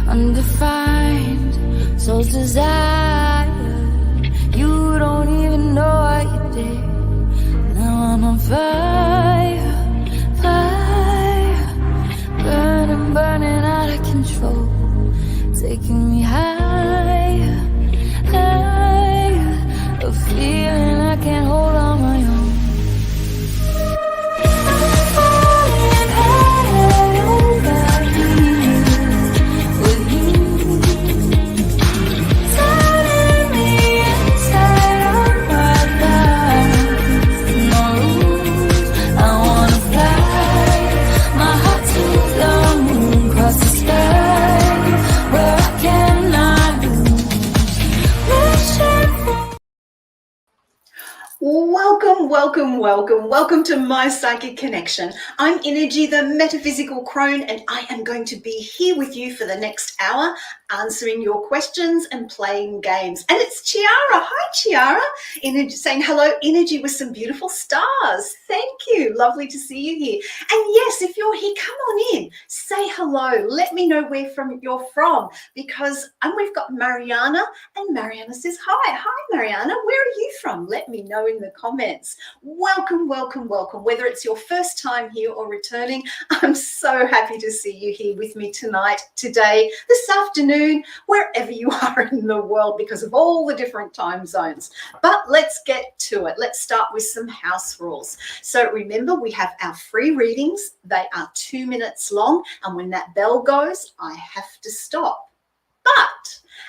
undefined soul's desire. You don't even know what you did. Now I'm on fire, fire, burning, burning out of control, taking me higher, higher, a feeling I can't hold on my own. Welcome to My Psychic Connection. I'm Innerji The Metaphysical Crone, and I am going to be here with you for the next hour, answering your questions and playing games. And it's Chiara. Hi, Chiara. Innerji saying hello, Innerji with some beautiful stars. Thank you. Lovely to see you here. And yes, if you're here, come on in. Say hello. Let me know where you're from, because we've got Mariana, and Mariana says hi. Hi, Mariana. Where are you from? Let me know in the comments. Welcome. Whether it's your first time here or returning, I'm so happy to see you here with me tonight, today, this afternoon, wherever you are in the world, because of all the different time zones. But let's get to it. Let's start with some house rules. So remember, we have our free readings. They are 2 minutes long, and when that bell goes, I have to stop.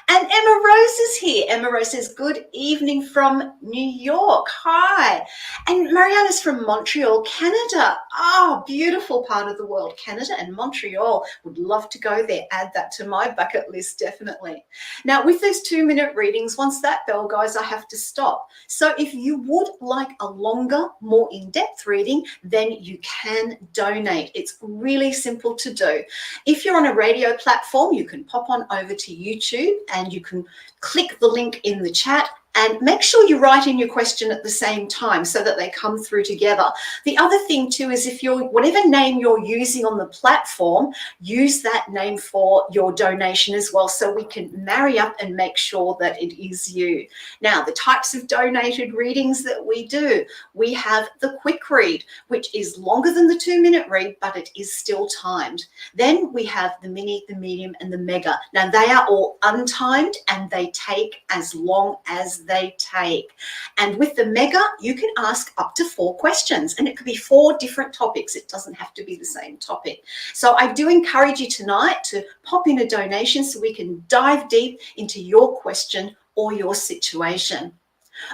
And Emma Rose is here. Emma Rose says, good evening from New York. Hi. And Mariana's from Montreal, Canada. Oh, beautiful part of the world, Canada and Montreal. Would love to go there. Add that to my bucket list, definitely. Now, with those 2-minute readings, once that bell goes, I have to stop. So if you would like a longer, more in-depth reading, then you can donate. It's really simple to do. If you're on a radio platform, you can pop on over to YouTube and you can click the link in the chat, and make sure you write in your question at the same time so that they come through together. The other thing too is, if you're, whatever name you're using on the platform, use that name for your donation as well, so we can marry up and make sure that it is you. Now, the types of donated readings that we do, we have the quick read, which is longer than the 2-minute read, but it is still timed. Then we have the mini, the medium, and the mega. Now, they are all untimed, and they take as long as they take. And with the mega, you can ask up to 4 questions, and it could be 4 different topics. It doesn't have to be the same topic. So I do encourage you tonight to pop in a donation so we can dive deep into your question or your situation.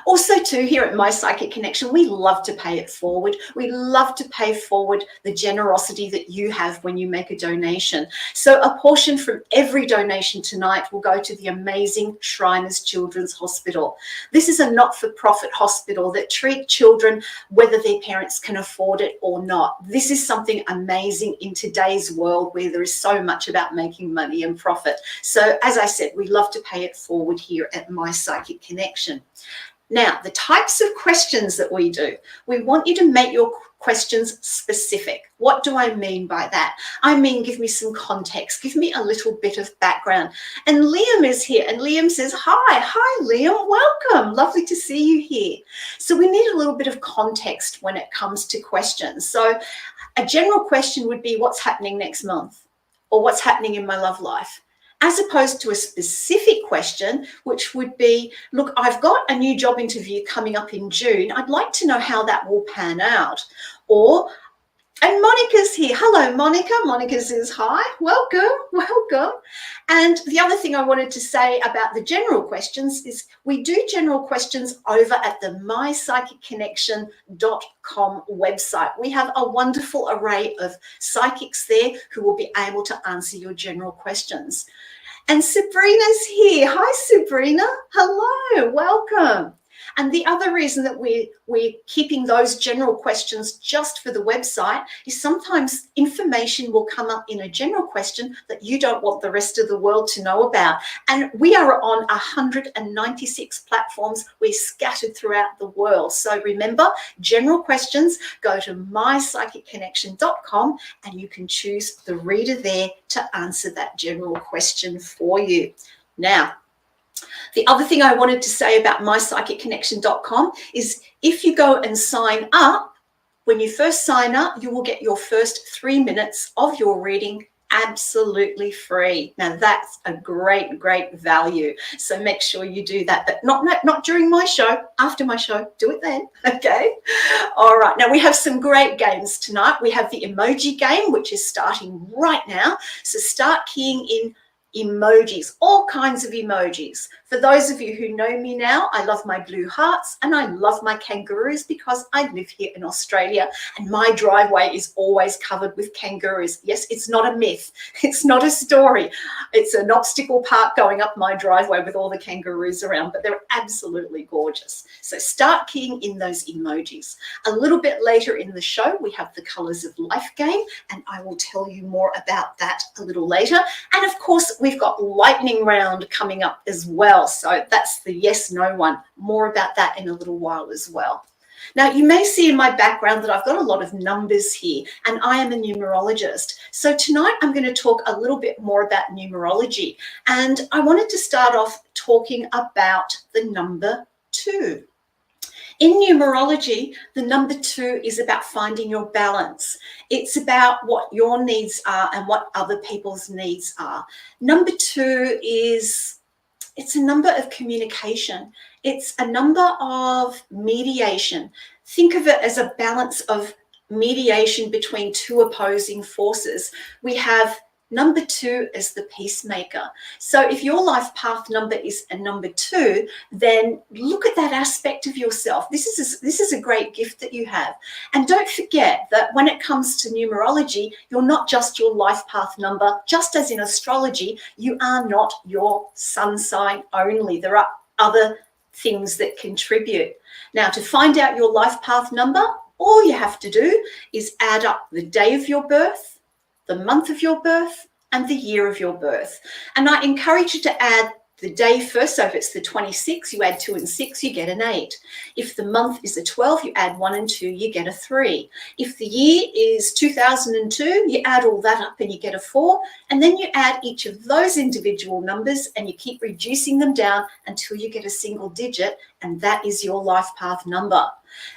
Also too, here at My Psychic Connection, we love to pay it forward. We love to pay forward the generosity that you have when you make a donation. So a portion from every donation tonight will go to the amazing Shriners Children's Hospital. This is a not-for-profit hospital that treat children whether their parents can afford it or not. This is something amazing in today's world where there is so much about making money and profit. So as I said, we love to pay it forward here at My Psychic Connection. Now, the types of questions that we do, we want you to make your questions specific. What do I mean by that? I mean, give me some context, give me a little bit of background. And Liam is here, and Liam says, hi Liam, welcome, lovely to see you here. So we need a little bit of context when it comes to questions. So a general question would be, what's happening next month? Or what's happening in my love life? As opposed to a specific question, which would be, look, I've got a new job interview coming up in June. I'd like to know how that will pan out. Or, and Monica's here. Hello, Monica. Monica says hi. Welcome. And the other thing I wanted to say about the general questions is we do general questions over at the mypsychicconnection.com website. We have a wonderful array of psychics there who will be able to answer your general questions. And Sabrina's here. Hi, Sabrina. Hello. Welcome. And the other reason that we're keeping those general questions just for the website is sometimes information will come up in a general question that you don't want the rest of the world to know about. And we are on 196 platforms. We're scattered throughout the world. So remember, general questions, go to mypsychicconnection.com and you can choose the reader there to answer that general question for you. Now, the other thing I wanted to say about mypsychicconnection.com is if you go and sign up, when you first sign up, you will get your first 3 minutes of your reading absolutely free. Now that's a great, great value. So make sure you do that, but not during my show, after my show, do it then, okay? All right, now we have some great games tonight. We have the emoji game, which is starting right now. So start keying in emojis, all kinds of emojis. For those of you who know me now, I love my blue hearts and I love my kangaroos because I live here in Australia and my driveway is always covered with kangaroos. Yes, it's not a myth. It's not a story. It's an obstacle park going up my driveway with all the kangaroos around, but they're absolutely gorgeous. So start keying in those emojis. A little bit later in the show, we have the Colours of Life game, and I will tell you more about that a little later. And of course, we've got lightning round coming up as well. So that's the yes/no one. More about that in a little while as well. Now, you may see in my background that I've got a lot of numbers here, and I am a numerologist. So tonight I'm going to talk a little bit more about numerology. And I wanted to start off talking about the number 2. In numerology, the number 2 is about finding your balance. It's about what your needs are and what other people's needs are. Number 2 it's a number of communication. It's a number of mediation. Think of it as a balance of mediation between two opposing forces. We have number 2 as the peacemaker. So if your life path number is a number 2, then look at that aspect of yourself. This is a great gift that you have. And don't forget that when it comes to numerology, you're not just your life path number. Just as in astrology, you are not your sun sign only. There are other things that contribute. Now, to find out your life path number, all you have to do is add up the day of your birth, the month of your birth, and the year of your birth. And I encourage you to add the day first. So if it's the 26, you add 2 and 6, you get an 8. If the month is the 12, you add 1 and 2, you get a 3. If the year is 2002, you add all that up and you get a 4. And then you add each of those individual numbers and you keep reducing them down until you get a single digit. And that is your life path number.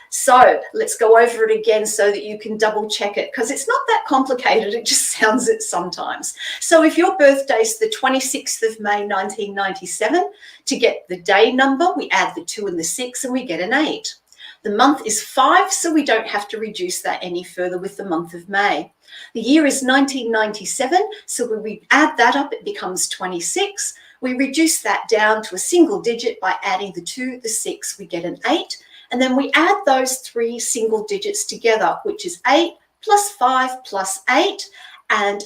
So let's go over it again so that you can double check it, because it's not that complicated. It just sounds it sometimes. So if your birthday is the 26th of May, 1997, to get the day number, we add the 2 and the 6 and we get an 8. The month is 5, so we don't have to reduce that any further with the month of May. The year is 1997, so when we add that up, it becomes 26. We reduce that down to a single digit by adding the 2, the 6, we get an 8. And then we add those 3 single digits together, which is 8 plus 5 plus 8. And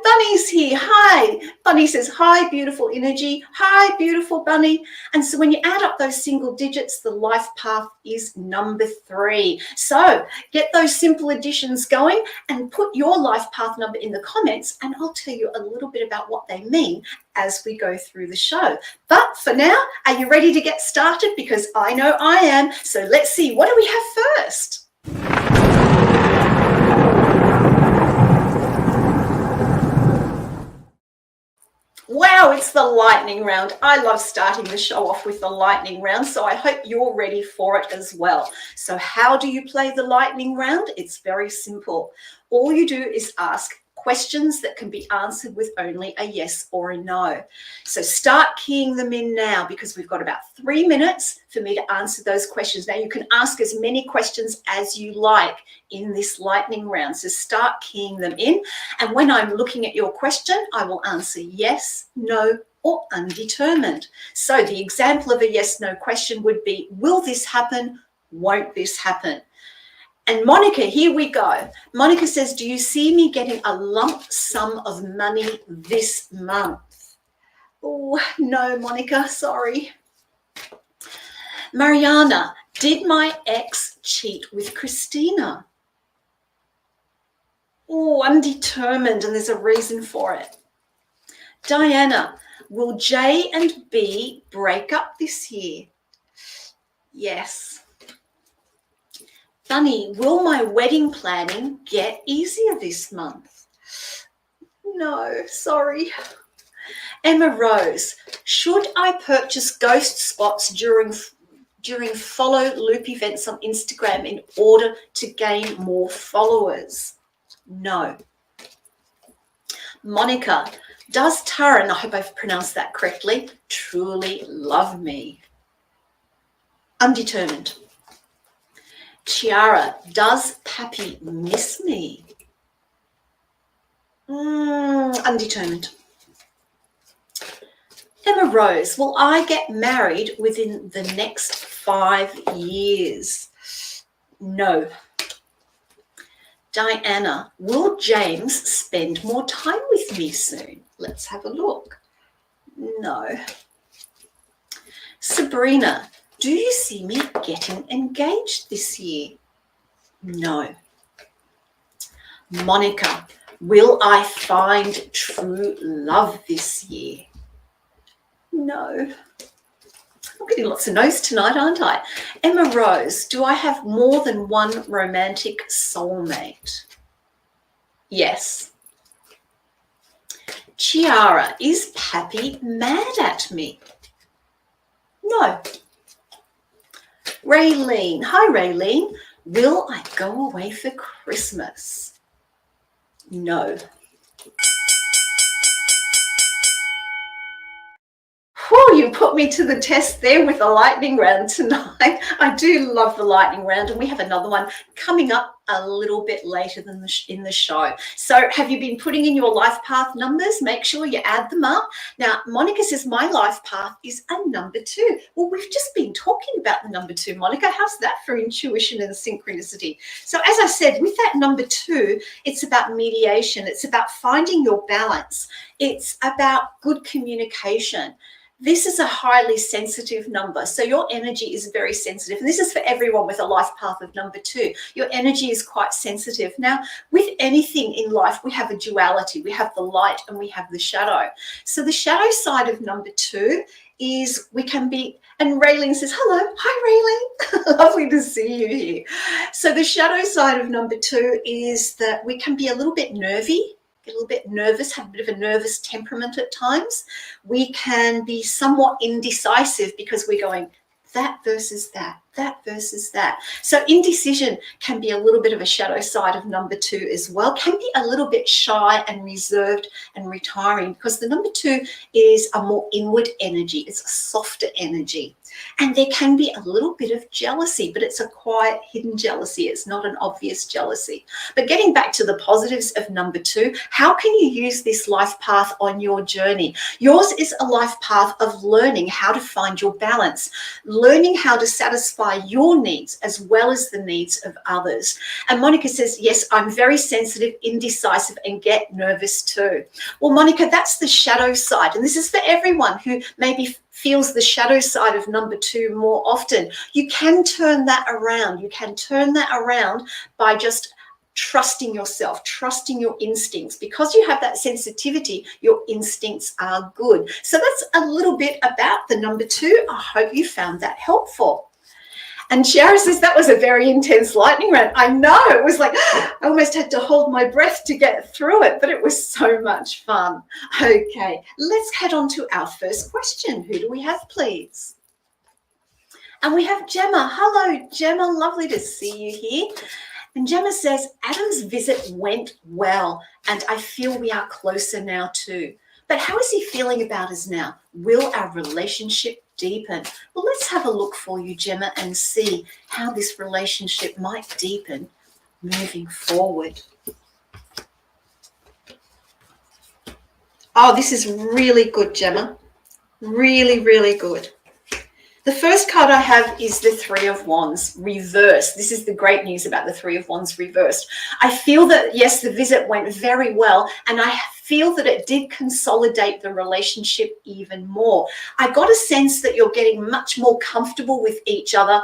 Bunny's here. Hi. Bunny says, hi, beautiful energy. Hi, beautiful Bunny. And so when you add up those single digits, the life path is number 3. So get those simple additions going and put your life path number in the comments, and I'll tell you a little bit about what they mean as we go through the show. But for now, are you ready to get started? Because I know I am. So let's see, what do we have first? Wow, it's the lightning round. I love starting the show off with the lightning round, so I hope you're ready for it as well. So how do you play the lightning round? It's very simple. All you do is ask questions that can be answered with only a yes or a no. So start keying them in now, because we've got about 3 minutes for me to answer those questions. Now you can ask as many questions as you like in this lightning round. So start keying them in. And when I'm looking at your question, I will answer yes, no, or undetermined. So the example of a yes/no question would be, will this happen? Won't this happen? And Monica, here we go. Monica says, do you see me getting a lump sum of money this month? Oh, no, Monica, sorry. Mariana, did my ex cheat with Christina? Oh, undetermined, and there's a reason for it. Diana, will J and B break up this year? Yes. Bunny, will my wedding planning get easier this month? No, sorry. Emma Rose, should I purchase ghost spots during follow loop events on Instagram in order to gain more followers? No. Monica, does Taran, I hope I've pronounced that correctly, truly love me? Undetermined. Chiara, does Pappy miss me? Undetermined. Emma Rose, will I get married within the next 5 years? No. Diana, will James spend more time with me soon? Let's have a look. No. Sabrina, do you see me getting engaged this year? No. Monica, will I find true love this year? No. I'm getting lots of no's tonight, aren't I? Emma Rose, do I have more than one romantic soulmate? Yes. Chiara, is Pappy mad at me? No. Raylene, hi Raylene, will I go away for Christmas? No. Whew, you put me to the test there with the lightning round tonight. I do love the lightning round, and we have another one coming up a little bit later than in the show. So have you been putting in your life path numbers? Make sure you add them up. Now, Monica says my life path is a number 2. Well, we've just been talking about the number 2, Monica. How's that for intuition and synchronicity? So as I said, with that number 2, it's about mediation. It's about finding your balance. It's about good communication. This is a highly sensitive number. So your energy is very sensitive. And this is for everyone with a life path of number 2. Your energy is quite sensitive. Now, with anything in life, we have a duality. We have the light and we have the shadow. So the shadow side of number 2 is we can be, and Raylene says, hello, hi Raylene, lovely to see you here. So the shadow side of number 2 is that we can be a little bit nervy, a little bit nervous, have a bit of a nervous temperament at times. We can be somewhat indecisive because we're going that versus that, that versus that. So indecision can be a little bit of a shadow side of number 2 as well, can be a little bit shy and reserved and retiring because the number 2 is a more inward energy. It's a softer energy. And there can be a little bit of jealousy, but it's a quiet, hidden jealousy. It's not an obvious jealousy. But getting back to the positives of number 2, how can you use this life path on your journey? Yours is a life path of learning how to find your balance, learning how to satisfy your needs as well as the needs of others. And Monica says, yes, I'm very sensitive, indecisive, and get nervous too. Well, Monica, that's the shadow side. And this is for everyone who maybe feels the shadow side of number 2 more often. You can turn that around. You can turn that around by just trusting yourself, trusting your instincts. Because you have that sensitivity, your instincts are good. So that's a little bit about the number 2. I hope you found that helpful. And Shara says that was a very intense lightning round. I know, it was like, I almost had to hold my breath to get through it, but it was so much fun. Okay, let's head on to our first question. Who do we have, please? And we have Gemma. Hello, Gemma, lovely to see you here. And Gemma says, Adam's visit went well, and I feel we are closer now too. But how is he feeling about us now? Will our relationship deepen? Well, let's have a look for you, Gemma, and see how this relationship might deepen moving forward. Oh, this is really good, Gemma. Really, really good. The first card I have is the 3 of Wands reversed. This is the great news about the 3 of Wands reversed. I feel that, yes, the visit went very well, and I feel that it did consolidate the relationship even more. I got a sense that you're getting much more comfortable with each other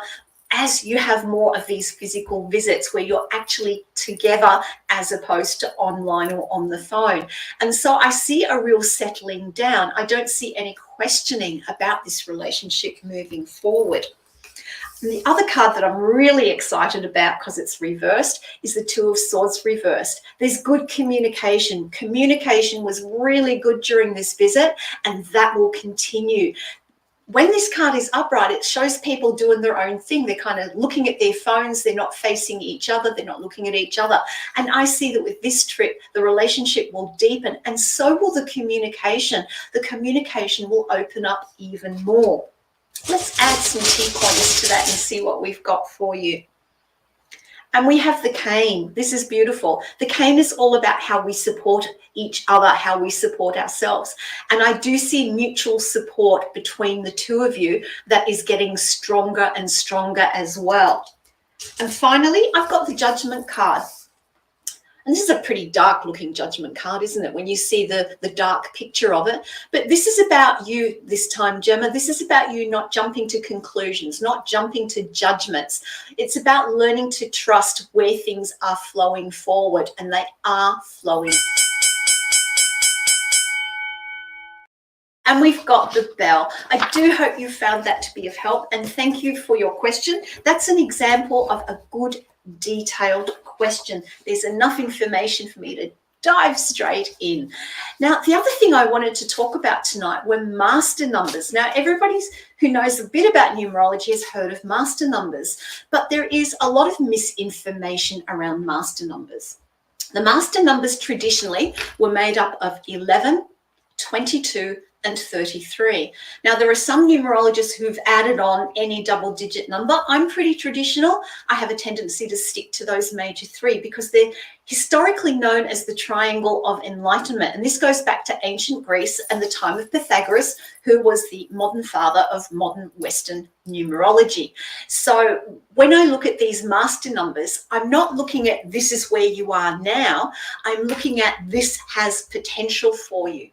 as you have more of these physical visits where you're actually together as opposed to online or on the phone. And so I see a real settling down. I don't see any questioning about this relationship moving forward. And the other card that I'm really excited about, because it's reversed, is the Two of Swords reversed. There's good communication. Communication was really good during this visit, and that will continue. When this card is upright, it shows people doing their own thing. They're kind of looking at their phones. They're not facing each other. They're not looking at each other. And I see that with this trip, the relationship will deepen, and so will the communication. The communication will open up even more. Let's add some T-pointers to that and see what we've got for you. And we have the cane. This is beautiful. The cane is all about how we support each other, how we support ourselves. And I do see mutual support between the two of you that is getting stronger and stronger as well. And finally, I've got the Judgment card. And this is a pretty dark looking Judgment card, isn't it, when you see the dark picture of it? But this is about you this time, Gemma. This is about you not jumping to conclusions, not jumping to judgments. It's about learning to trust where things are flowing forward, and they are flowing. And we've got the bell. I do hope you found that to be of help, and thank you for your question. That's an example of a good detailed question. There's enough information for me to dive straight in. Now, the other thing I wanted to talk about tonight were master numbers. Now, everybody who knows a bit about numerology has heard of master numbers, but there is a lot of misinformation around master numbers. The master numbers traditionally were made up of 11, 22, and 33. Now, there are some numerologists who've added on any double-digit number. I'm pretty traditional. I have a tendency to stick to those major three because they're historically known as the triangle of enlightenment. And this goes back to ancient Greece and the time of Pythagoras, who was the modern father of modern Western numerology. So when I look at these master numbers, I'm not looking at this is where you are now. I'm looking at this has potential for you.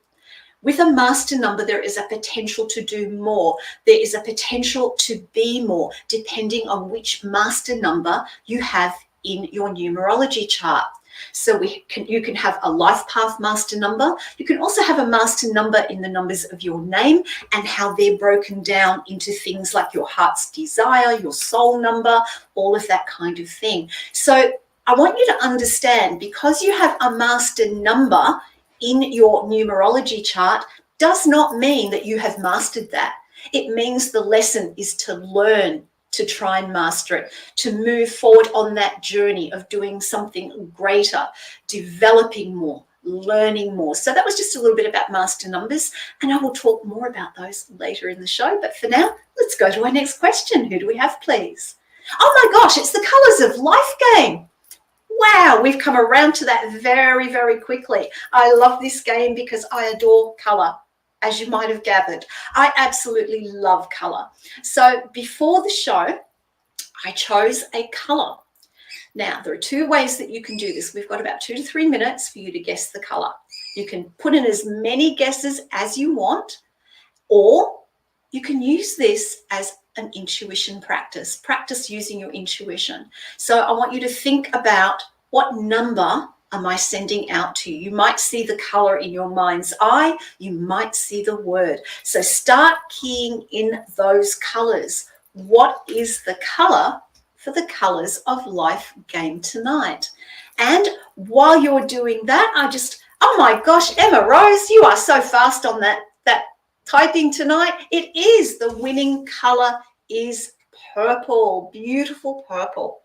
With a master number, there is a potential to do more. There is a potential to be more, depending on which master number you have in your numerology chart. So you can have a life path master number. You can also have a master number in the numbers of your name and how they're broken down into things like your heart's desire, your soul number, all of that kind of thing. So I want you to understand, because you have a master number in your numerology chart does not mean that you have mastered that. It means the lesson is to learn to try and master it, to move forward on that journey of doing something greater, developing more, learning more. So that was just a little bit about master numbers, and I will talk more about those later in the show. But for now, let's go to our next question. Who do we have, please? Oh my gosh, it's the Colours of Life game. Wow, we've come around to that very, very quickly. I love this game because I adore colour, as you might have gathered. I absolutely love colour. So before the show, I chose a colour. Now, there are two ways that you can do this. We've got about 2 to 3 minutes for you to guess the colour. You can put in as many guesses as you want, or you can use this as an intuition practice using your intuition. So I want you to think about, what number am I sending out to you? You might see the color in your mind's eye. You might see the word. So start keying in those colors. What is the color for the Colours of Life game tonight? And while you're doing that, oh my gosh, Emma Rose, you are so fast on that typing tonight. It is, the winning color is purple, beautiful purple.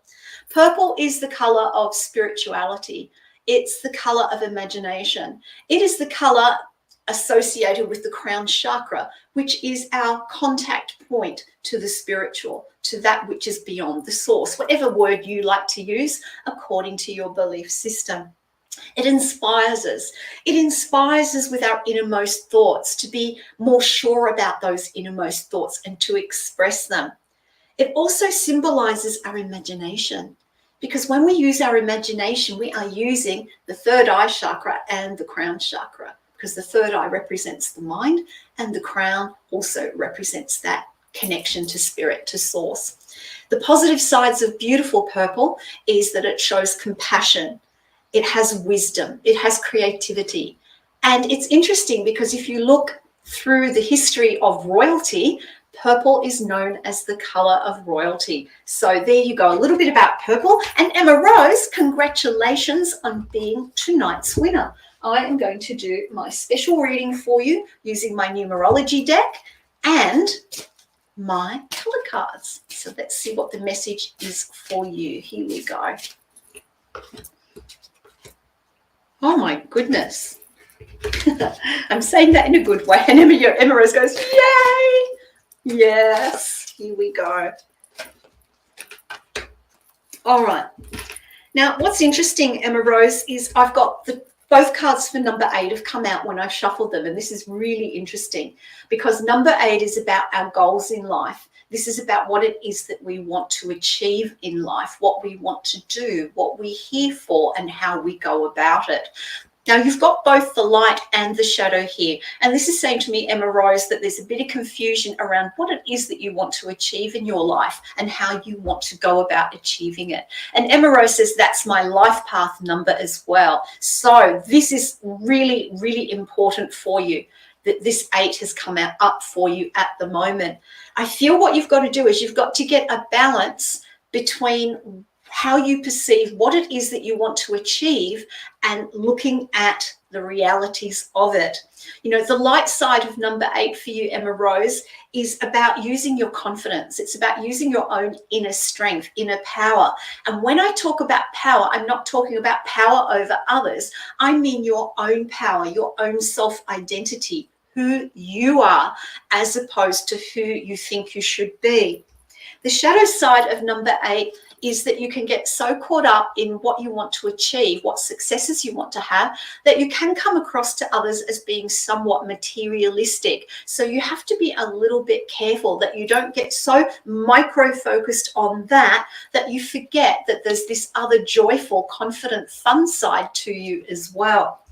Purple is the color of spirituality. It's the color of imagination. It is the color associated with the crown chakra, which is our contact point to the spiritual, to that which is beyond the source, whatever word you like to use according to your belief system. It inspires us. It inspires us with our innermost thoughts to be more sure about those innermost thoughts and to express them. It also symbolizes our imagination. Because when we use our imagination, we are using the third eye chakra and the crown chakra, because the third eye represents the mind and the crown also represents that connection to spirit, to source. The positive sides of beautiful purple is that it shows compassion, it has wisdom, it has creativity. And it's interesting because if you look through the history of royalty, purple is known as the color of royalty. So there you go, a little bit about purple. And Emma Rose, congratulations on being tonight's winner. I am going to do my special reading for you using my numerology deck and my color cards. So let's see what the message is for you. Here we go. Oh my goodness. I'm saying that in a good way. And Emma Rose goes, yay! Yes, here we go. All right. Now, what's interesting, Emma Rose, is I've got both cards for number 8 have come out when I shuffled them. And this is really interesting because number 8 is about our goals in life. This is about what it is that we want to achieve in life, what we want to do, what we're here for, and how we go about it. Now, you've got both the light and the shadow here. And this is saying to me, Emma Rose, that there's a bit of confusion around what it is that you want to achieve in your life and how you want to go about achieving it. And Emma Rose says that's my life path number as well. So this is really, really important for you, that this 8 has come up for you at the moment. I feel what you've got to do is you've got to get a balance between how you perceive what it is that you want to achieve and looking at the realities of it. You know, the light side of number 8 for you, Emma Rose, is about using your confidence. It's about using your own inner strength, inner power. And when I talk about power, I'm not talking about power over others. I mean your own power, your own self-identity, who you are, as opposed to who you think you should be. The shadow side of number 8 is that you can get so caught up in what you want to achieve, what successes you want to have, that you can come across to others as being somewhat materialistic. So you have to be a little bit careful that you don't get so micro-focused on that you forget that there's this other joyful, confident, fun side to you as well.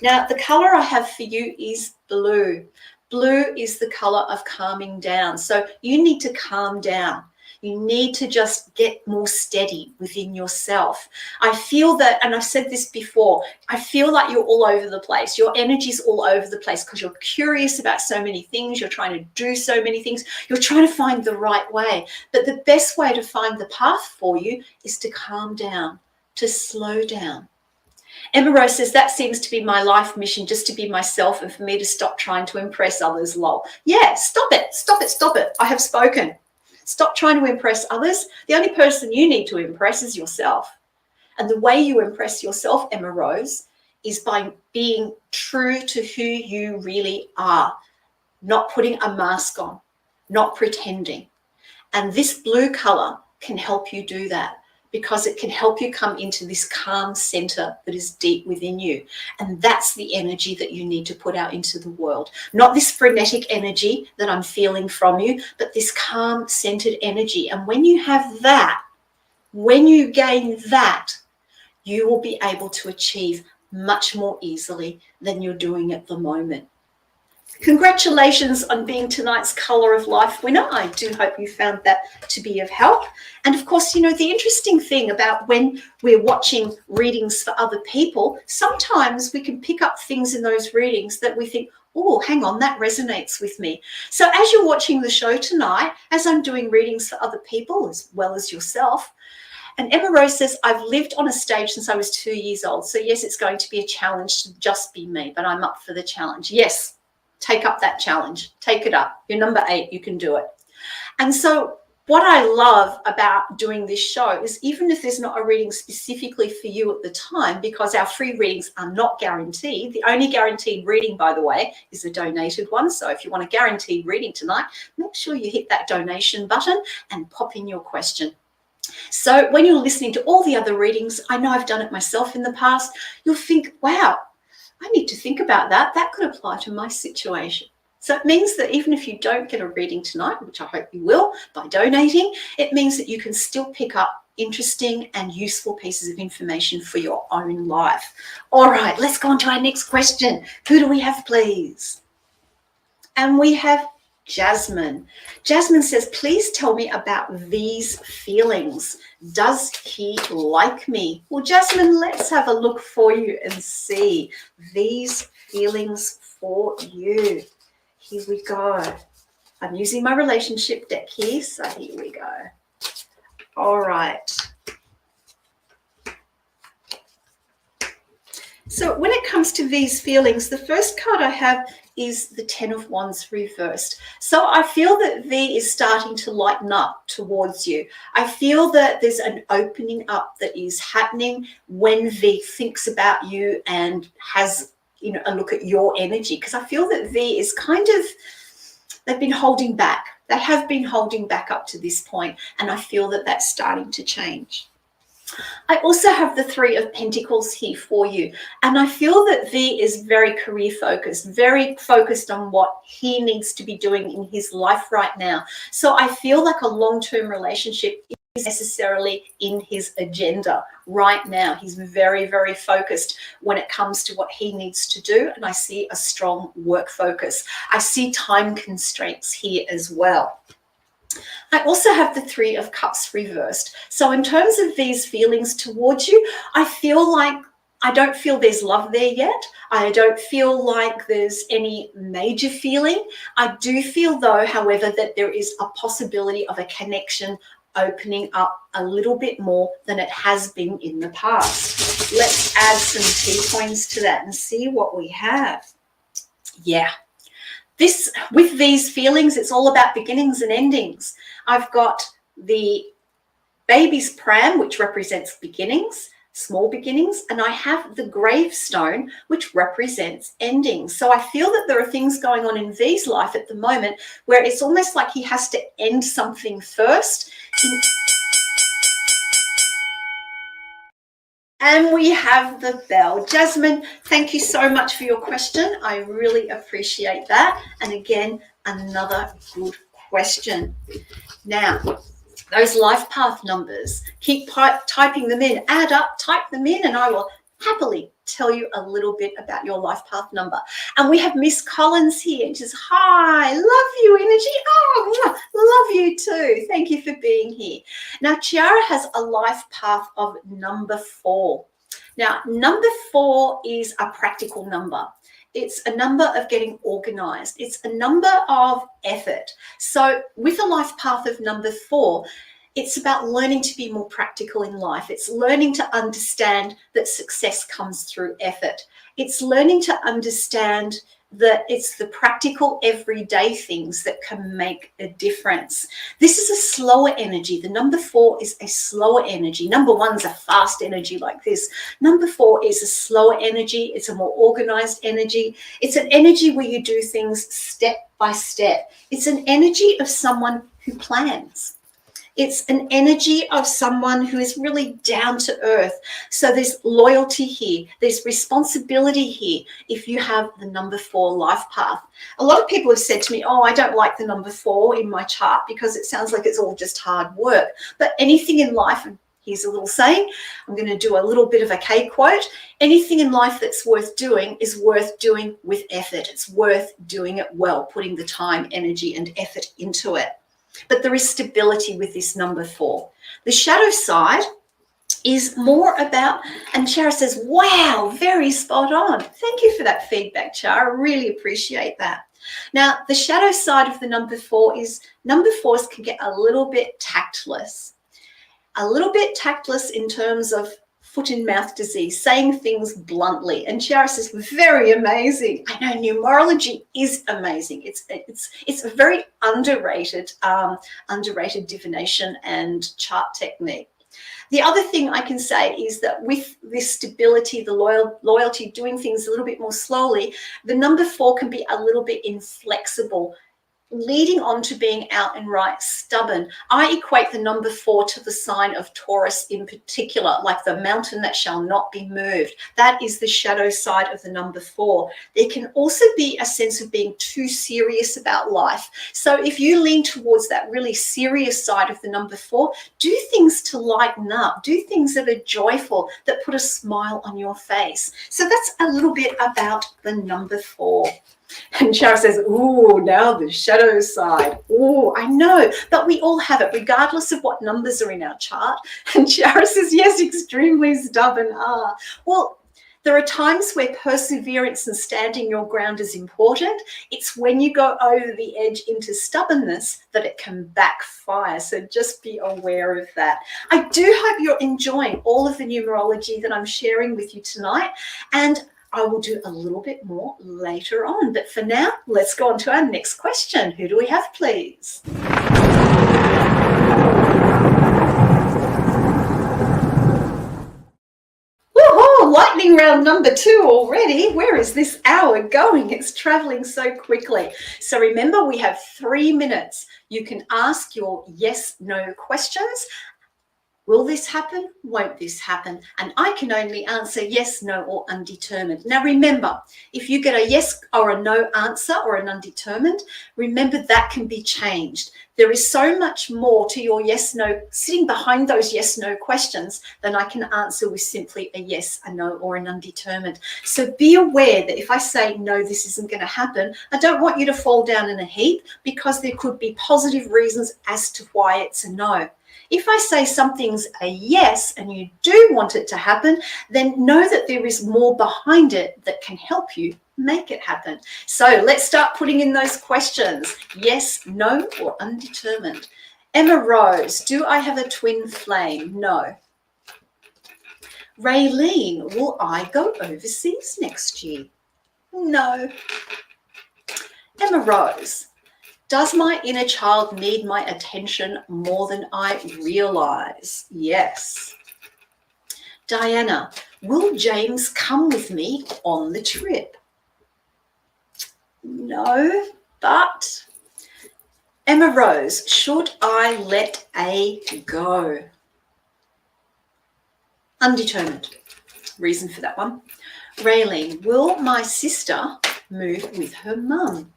Now, the color I have for you is blue. Blue is the color of calming down. So you need to calm down. You need to just get more steady within yourself. I feel that, and I've said this before, I feel like you're all over the place. Your energy's all over the place because you're curious about so many things. You're trying to do so many things. You're trying to find the right way. But the best way to find the path for you is to calm down, to slow down. Emma Rose says, that seems to be my life mission, just to be myself and for me to stop trying to impress others, lol. Yeah, stop it, stop it, stop it. I have spoken. Stop trying to impress others. The only person you need to impress is yourself. And the way you impress yourself, Emma Rose, is by being true to who you really are, not putting a mask on, not pretending. And this blue color can help you do that because it can help you come into this calm center that is deep within you. And that's the energy that you need to put out into the world. Not this frenetic energy that I'm feeling from you, but this calm centered energy. And when you have that, when you gain that, you will be able to achieve much more easily than you're doing at the moment. Congratulations on being tonight's Colour of Life winner. I do hope you found that to be of help. And of course, you know, the interesting thing about when we're watching readings for other people, sometimes we can pick up things in those readings that we think, oh, hang on, that resonates with me. So as you're watching the show tonight, as I'm doing readings for other people as well as yourself, and Emma Rose says, I've lived on a stage since I was 2 years old. So yes, it's going to be a challenge to just be me, but I'm up for the challenge. Yes. Take up that challenge. Take it up. You're number 8. You can do it. And so what I love about doing this show is even if there's not a reading specifically for you at the time, because our free readings are not guaranteed. The only guaranteed reading, by the way, is a donated one. So if you want a guaranteed reading tonight, make sure you hit that donation button and pop in your question. So when you're listening to all the other readings, I know I've done it myself in the past, you'll think, wow, I need to think about that. That could apply to my situation. So it means that even if you don't get a reading tonight, which I hope you will by donating, it means that you can still pick up interesting and useful pieces of information for your own life. All right, let's go on to our next question. Who do we have, please? And we have Jasmine. Jasmine says, please tell me about these feelings. Does he like me? Well, Jasmine, let's have a look for you and see these feelings for you. Here we go. I'm using my relationship deck here, so here we go. All right. So when it comes to these feelings, the first card I have is the 10 of Wands reversed. So I feel that V is starting to lighten up towards you. I feel that there's an opening up that is happening when V thinks about you and has, you know, a look at your energy, because I feel that V is kind of, they've been holding back. They have been holding back up to this point, and I feel that that's starting to change. I also have the 3 of Pentacles here for you, and I feel that V is very career focused, very focused on what he needs to be doing in his life right now. So I feel like a long-term relationship is necessarily in his agenda right now. He's very, very focused when it comes to what he needs to do, and I see a strong work focus. I see time constraints here as well. I also have the 3 of Cups reversed. So in terms of these feelings towards you, I feel like I don't feel there's love there yet. I don't feel like there's any major feeling. I do feel, though, however, that there is a possibility of a connection opening up a little bit more than it has been in the past. Let's add some T-coins to that and see what we have. Yeah. With these feelings, it's all about beginnings and endings. I've got the baby's pram, which represents beginnings, small beginnings, and I have the gravestone, which represents endings. So I feel that there are things going on in V's life at the moment where it's almost like he has to end something first. And we have the bell. Jasmine, thank you so much for your question. I really appreciate that. And again, another good question. Now, those life path numbers, keep typing them in, add up, type them in, and I will happily tell you a little bit about your life path number. And we have Miss Collins here, and she's, hi, love you, Energy. Oh, love you too. Thank you for being here. Now, Chiara has a life path of number 4. Now, number 4 is a practical number. It's a number of getting organized. It's a number of effort. So with a life path of number 4, it's about learning to be more practical in life. It's learning to understand that success comes through effort. It's learning to understand that it's the practical everyday things that can make a difference. This is a slower energy. The number 4 is a slower energy. Number 1's a fast energy like this. Number 4 is a slower energy. It's a more organized energy. It's an energy where you do things step by step. It's an energy of someone who plans. It's an energy of someone who is really down to earth. So there's loyalty here. There's responsibility here if you have the number 4 life path. A lot of people have said to me, oh, I don't like the number 4 in my chart because it sounds like it's all just hard work. But anything in life, and here's a little saying, I'm going to do a little bit of a K quote, anything in life that's worth doing is worth doing with effort. It's worth doing it well, putting the time, energy, and effort into it. But there is stability with this number 4. The shadow side is more about, and Chara says, wow, very spot on. Thank you for that feedback, Chara. I really appreciate that. Now, the shadow side of the number 4 is number 4s can get a little bit tactless. A little bit tactless in terms of foot and mouth disease, saying things bluntly. And Chiara says, very amazing. I know numerology is amazing. It's a very underrated divination and chart technique. The other thing I can say is that with this stability, the loyalty, doing things a little bit more slowly, the number 4 can be a little bit inflexible leading on to being out and right stubborn. I equate the number 4 to the sign of Taurus in particular, like the mountain that shall not be moved. That is the shadow side of the number 4. There can also be a sense of being too serious about life. So if you lean towards that really serious side of the number 4, do things to lighten up, do things that are joyful, that put a smile on your face. So that's a little bit about the number 4. And Shara says, ooh, now the shadow side. Ooh, I know, but we all have it, regardless of what numbers are in our chart. And Shara says, yes, extremely stubborn. Well, there are times where perseverance and standing your ground is important. It's when you go over the edge into stubbornness that it can backfire. So just be aware of that. I do hope you're enjoying all of the numerology that I'm sharing with you tonight. And I will do a little bit more later on. But for now, let's go on to our next question. Who do we have, please? Woohoo! Lightning round number 2 already. Where is this hour going? It's traveling so quickly. So remember, we have 3 minutes. You can ask your yes/no questions. Will this happen? Won't this happen? And I can only answer yes, no, or undetermined. Now remember, if you get a yes or a no answer or an undetermined, remember that can be changed. There is so much more to your yes, no, sitting behind those yes, no questions than I can answer with simply a yes, a no, or an undetermined. So be aware that if I say, no, this isn't going to happen, I don't want you to fall down in a heap, because there could be positive reasons as to why it's a no. If I say something's a yes and you do want it to happen, then know that there is more behind it that can help you make it happen. So let's start putting in those questions. Yes, no, or undetermined. Emma Rose, do I have a twin flame? No. Raylene, will I go overseas next year? No. Emma Rose, does my inner child need my attention more than I realize? Yes. Diana, will James come with me on the trip? No, but Emma Rose, should I let A go? Undetermined. Reason for that one. Raylene, will my sister move with her mum?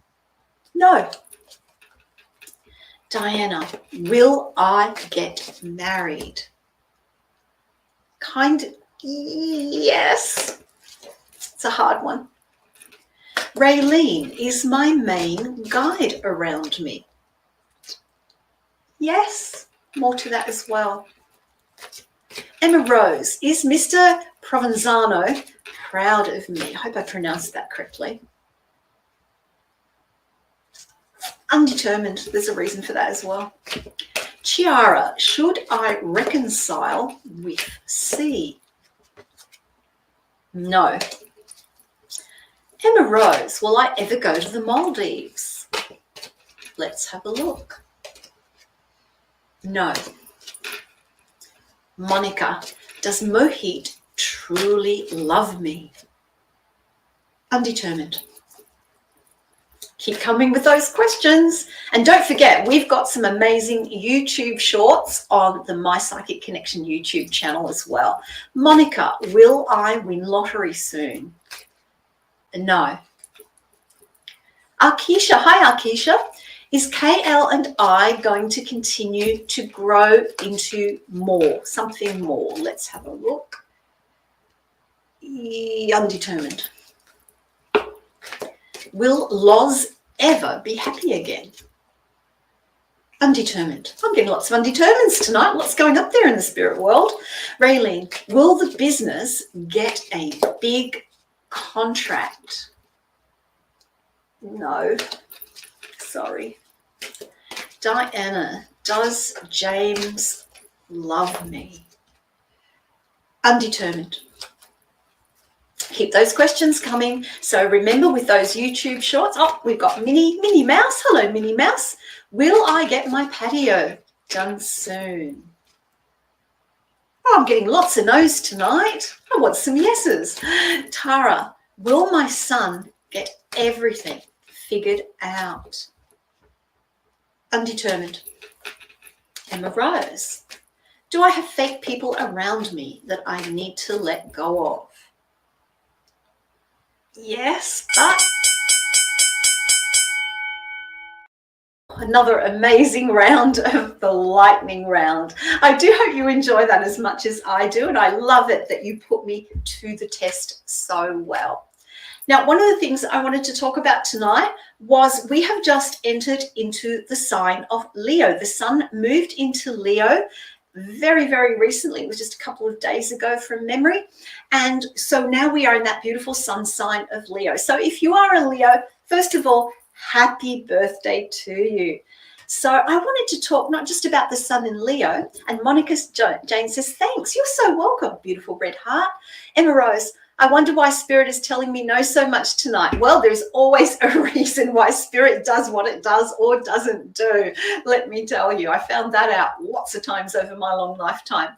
No. Diana, will I get married? Yes. It's a hard one. Raylene, is my main guide around me? Yes. More to that as well. Emma Rose, is Mr. Provenzano proud of me? I hope I pronounced that correctly. Undetermined. There's a reason for that as well. Chiara, should I reconcile with C? No. Emma Rose, will I ever go to the Maldives? Let's have a look. No. Monica, does Mohit truly love me? Undetermined. Keep coming with those questions. And don't forget, we've got some amazing YouTube shorts on the My Psychic Connection YouTube channel as well. Monica, will I win lottery soon? No. Arkisha, hi Arkisha. Is KL and I going to continue to grow into more, something more? Let's have a look. Undetermined. Will Loz ever be happy again? Undetermined. I'm getting lots of undetermineds tonight. What's going up there in the spirit world? Raylene, will the business get a big contract? No. Sorry. Diana, does James love me? Undetermined. Keep those questions coming. So remember, with those YouTube shorts, we've got Minnie Mouse. Hello, Minnie Mouse. Will I get my patio done soon? Oh, I'm getting lots of no's tonight. I want some yeses. Tara, will my son get everything figured out? undetermined. Emma Rose, do I have fake people around me that I need to let go of? Yes, but another amazing round of the lightning round. I do hope you enjoy that as much as I do, and I love it that you put me to the test so well. Now, one of the things I wanted to talk about tonight was we have just entered into the sign of Leo. The sun moved into Leo very, very recently. It was just a couple of days ago from memory. And so now we are in that beautiful sun sign of Leo. So if you are a Leo, first of all, happy birthday to you. So I wanted to talk not just about the sun in Leo, and Monica Jane says, thanks, you're so welcome, beautiful red heart. Emma Rose, I wonder why Spirit is telling me no so much tonight. Well, there's always a reason why Spirit does what it does or doesn't do. Let me tell you, I found that out lots of times over my long lifetime.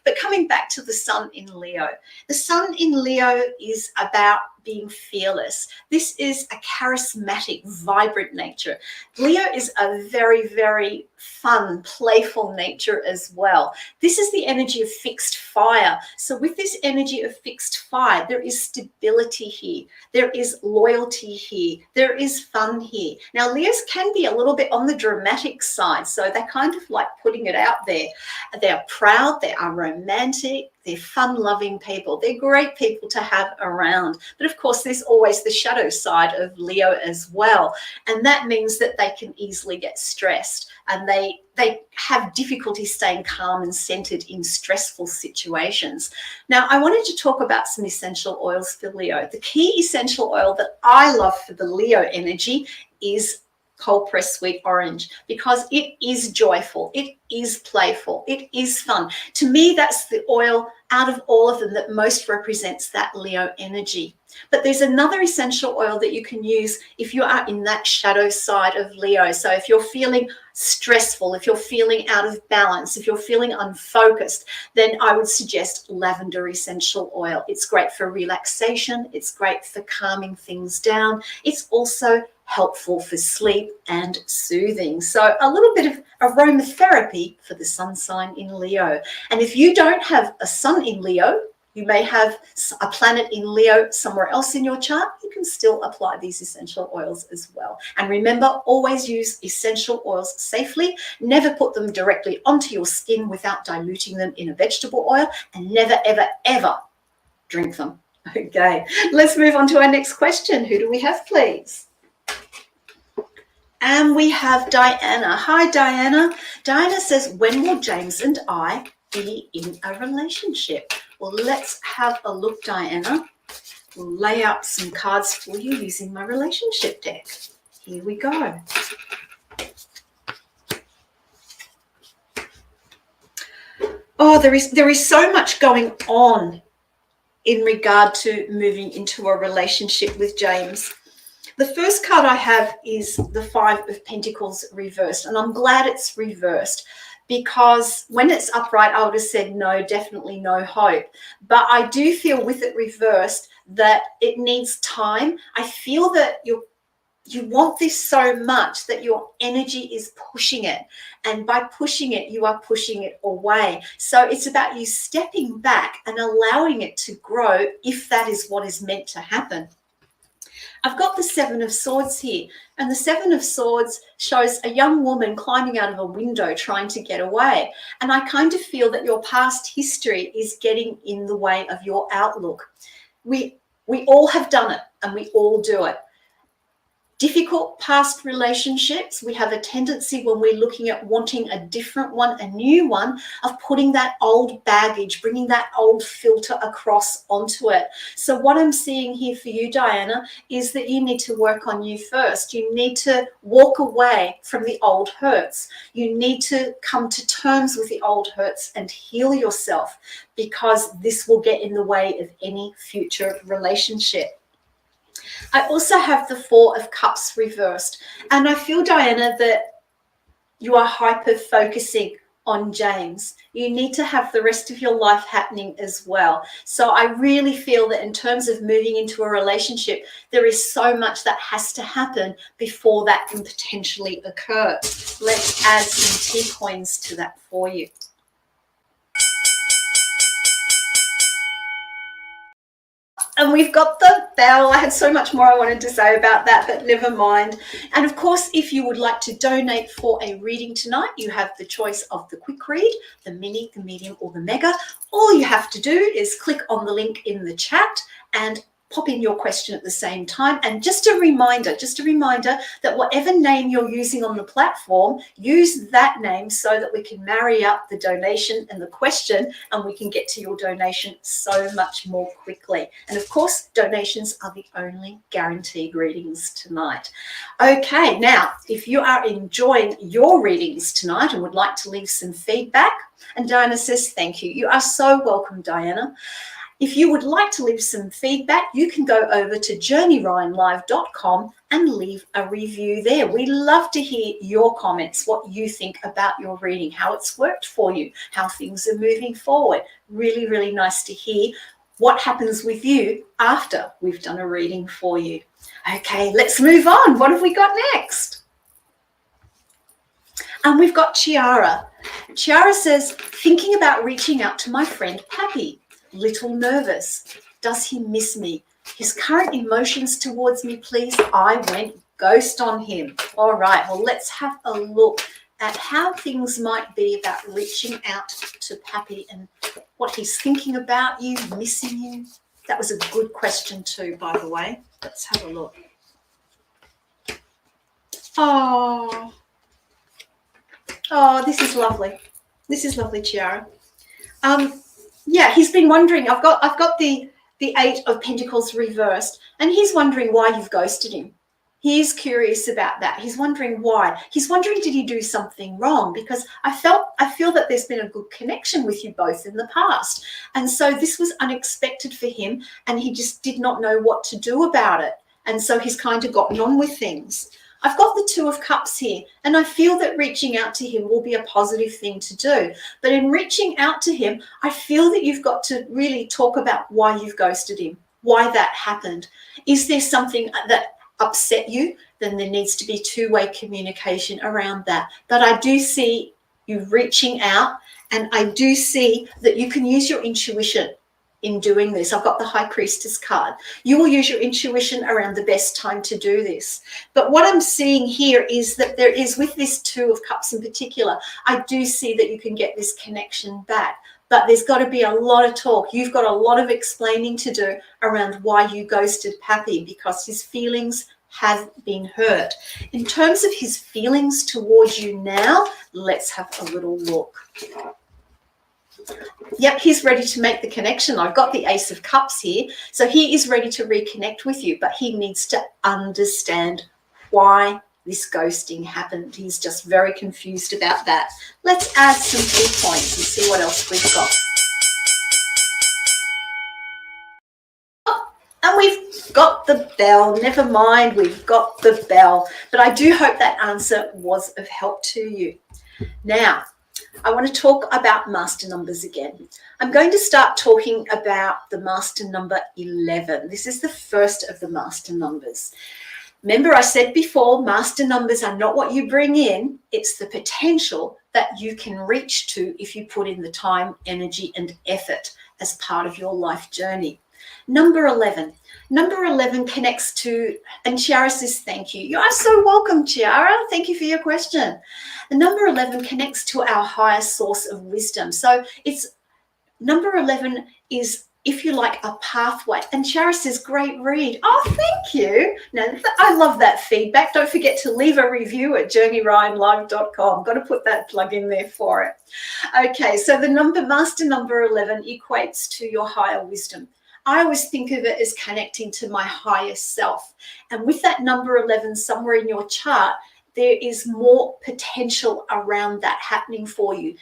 But coming back to the sun in Leo, the sun in Leo is about being fearless. This is a charismatic, vibrant nature. Leo is a very, very fun, playful nature as well. This is the energy of fixed fire. So with this energy of fixed fire, there is stability here. There is loyalty here. There is fun here. Now, Leos can be a little bit on the dramatic side. So they're kind of like putting it out there. They're proud. They are romantic. They're fun-loving people. They're great people to have around. But of course, there's always the shadow side of Leo as well. And that means that they can easily get stressed, and they have difficulty staying calm and centered in stressful situations. Now, I wanted to talk about some essential oils for Leo. The key essential oil that I love for the Leo energy is cold pressed sweet orange, because it is joyful, it is playful, it is fun. To me, that's the oil out of all of them that most represents that Leo energy. But there's another essential oil that you can use if you are in that shadow side of Leo. So if you're feeling stressful, if you're feeling out of balance, if you're feeling unfocused, then I would suggest lavender essential oil. It's great for relaxation. It's great for calming things down. It's also helpful for sleep and soothing. So a little bit of aromatherapy for the sun sign in Leo. And if you don't have a sun in Leo, you may have a planet in Leo somewhere else in your chart, you can still apply these essential oils as well. And remember, always use essential oils safely. Never put them directly onto your skin without diluting them in a vegetable oil, and never, ever, ever drink them. Okay, let's move on to our next question. Who do we have, please? And we have Diana. Hi, Diana. Diana says, when will James and I be in a relationship? Well, let's have a look, Diana. We'll lay out some cards for you using my relationship deck. Here we go. Oh, there is so much going on in regard to moving into a relationship with James. The first card I have is the Five of Pentacles reversed, and I'm glad it's reversed, because when it's upright, I would have said no, definitely no hope. But I do feel with it reversed that it needs time. I feel that you want this so much that your energy is pushing it. And by pushing it, you are pushing it away. So it's about you stepping back and allowing it to grow if that is what is meant to happen. I've got the Seven of Swords here, and the Seven of Swords shows a young woman climbing out of a window trying to get away. And I kind of feel that your past history is getting in the way of your outlook. We all have done it, and we all do it. Difficult past relationships, we have a tendency when we're looking at wanting a different one, a new one, of putting that old baggage, bringing that old filter across onto it. So what I'm seeing here for you, Diana, is that you need to work on you first. You need to walk away from the old hurts. You need to come to terms with the old hurts and heal yourself, because this will get in the way of any future relationship. I also have the Four of Cups reversed, and I feel, Diana, that you are hyper-focusing on James. You need to have the rest of your life happening as well. So I really feel that in terms of moving into a relationship, there is so much that has to happen before that can potentially occur. Let's add some T coins to that for you. And we've got the bell. I had so much more I wanted to say about that, but never mind. And of course, if you would like to donate for a reading tonight, you have the choice of the quick read, the mini, the medium, or the mega. All you have to do is click on the link in the chat and pop in your question at the same time. And just a reminder that whatever name you're using on the platform, use that name so that we can marry up the donation and the question, and we can get to your donation so much more quickly. And of course, donations are the only guaranteed readings tonight. Okay, now, if you are enjoying your readings tonight and would like to leave some feedback, and Diana says, thank you. You are so welcome, Diana. If you would like to leave some feedback, you can go over to journeyryanlive.com and leave a review there. We love to hear your comments, what you think about your reading, how it's worked for you, how things are moving forward. Really, really nice to hear what happens with you after we've done a reading for you. Okay, let's move on. What have we got next? And we've got Chiara. Chiara says, thinking about reaching out to my friend Pappy. Little nervous. Does he miss me? His current emotions towards me, please. I went ghost on him. All right, well, let's have a look at how things might be about reaching out to Pappy and what he's thinking about you, missing you. That was a good question too, by the way. Let's have a look. Oh, this is lovely. This is lovely, Chiara. Yeah, he's been wondering. I've got the Eight of Pentacles reversed, and he's wondering why you've ghosted him. He's curious about that. He's wondering why. He's wondering, did he do something wrong? Because I feel that there's been a good connection with you both in the past, and so this was unexpected for him, and he just did not know what to do about it, and so he's kind of gotten on with things. I've got the Two of Cups here, and I feel that reaching out to him will be a positive thing to do. But in reaching out to him, I feel that you've got to really talk about why you've ghosted him, why that happened. Is there something that upset you? Then there needs to be two-way communication around that. But I do see you reaching out, and I do see that you can use your intuition in doing this. I've got the High Priestess card. You will use your intuition around the best time to do this. But what I'm seeing here is that there is, with this Two of Cups in particular, I do see that you can get this connection back. But there's got to be a lot of talk. You've got a lot of explaining to do around why you ghosted Pappy, because his feelings have been hurt. In terms of his feelings towards you now, let's have a little look. Yep, he's ready to make the connection. I've got the Ace of Cups here. So he is ready to reconnect with you, but he needs to understand why this ghosting happened. He's just very confused about that. Let's add some key points and see what else we've got. And we've got the bell. Never mind, we've got the bell. But I do hope that answer was of help to you. Now, I want to talk about master numbers again. I'm going to start talking about the master number 11. This is the first of the master numbers. Remember, I said before, master numbers are not what you bring in. It's the potential that you can reach to if you put in the time, energy, and effort as part of your life journey. Number 11. Number 11 connects to, and Chiara says, thank you. You are so welcome, Chiara. Thank you for your question. The number 11 connects to our higher source of wisdom. So it's, number 11 is, if you like, a pathway. And Chiara says, great read. Oh, thank you. Now, I love that feedback. Don't forget to leave a review at journeyryanlive.com. Got to put that plug in there for it. Okay, so the master number 11 equates to your higher wisdom. I always think of it as connecting to my higher self. And with that number 11 somewhere in your chart, there is more potential around that happening for you.